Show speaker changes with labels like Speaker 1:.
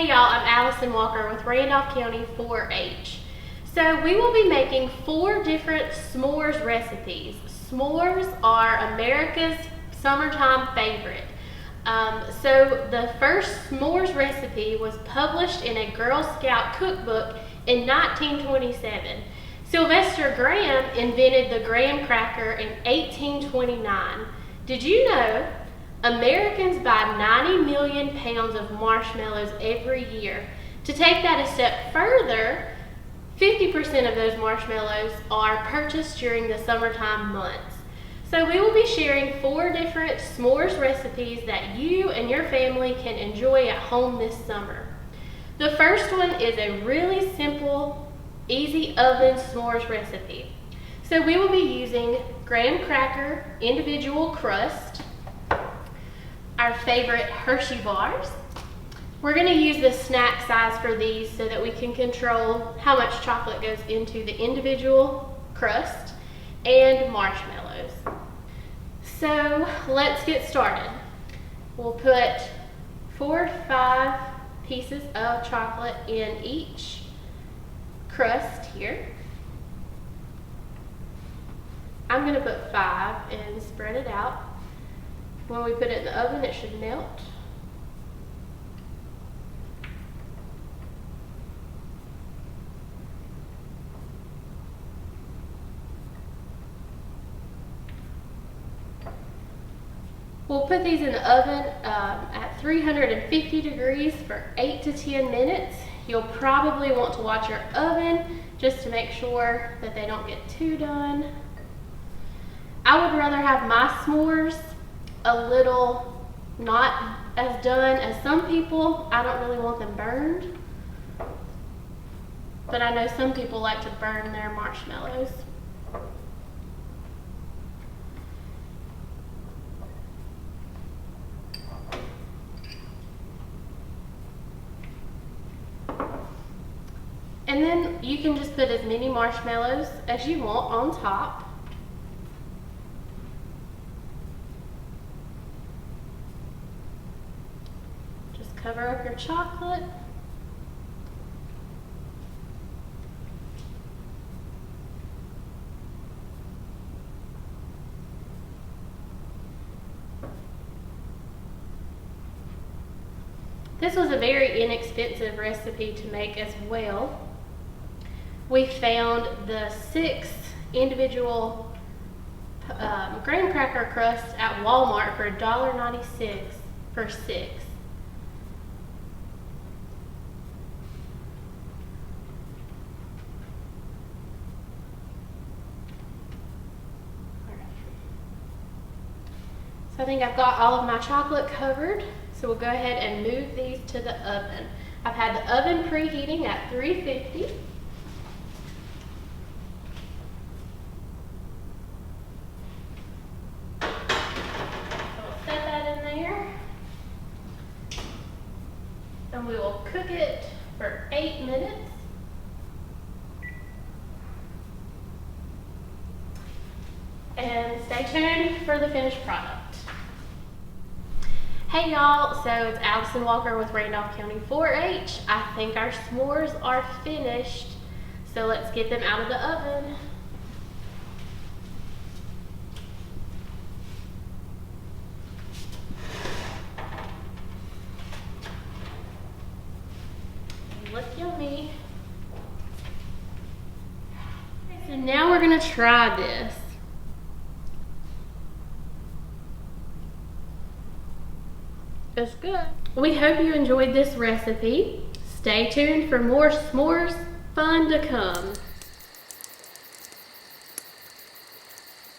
Speaker 1: Hey y'all, I'm Allison Walker with Randolph County 4-H. So we will be making 4 different s'mores recipes. S'mores are America's summertime favorite. So the first s'mores recipe was published in a Girl Scout cookbook in 1927. Sylvester Graham invented the graham cracker in 1829. Did you know Americans buy 90 million pounds of marshmallows every year? To take that a step further, 50% of those marshmallows are purchased during the summertime months. So we will be sharing 4 different s'mores recipes that you and your family can enjoy at home this summer. The first one is a really simple, easy oven s'mores recipe. So we will be using graham cracker individual crust, our favorite Hershey bars. We're going to use the snack size for these so that we can control how much chocolate goes into the individual crust, and marshmallows. So let's get started. We'll put 4 to 5 pieces of chocolate in each crust here. I'm going to put 5 and spread it out. When we put it in the oven, it should melt. We'll put these in the oven at 350 degrees for 8 to 10 minutes. You'll probably want to watch your oven just to make sure that they don't get too done. I would rather have my s'mores a little not as done as some people. I don't really want them burned, but I know some people like to burn their marshmallows. And then you can just put as many marshmallows as you want on top. Cover up your chocolate. This was a very inexpensive recipe to make as well. We found the 6 individual graham cracker crusts at Walmart for $1.96 for 6. So I think I've got all of my chocolate covered, so we'll go ahead and move these to the oven. I've had the oven preheating at 350. So we'll set that in there, and we will cook it for 8 minutes. And stay tuned for the finished product. Hey y'all, so it's Allison Walker with Randolph County 4-H. I think our s'mores are finished, so let's get them out of the oven. They look yummy. So now we're gonna try this. It's good. We hope you enjoyed this recipe. Stay tuned for more s'mores fun to come.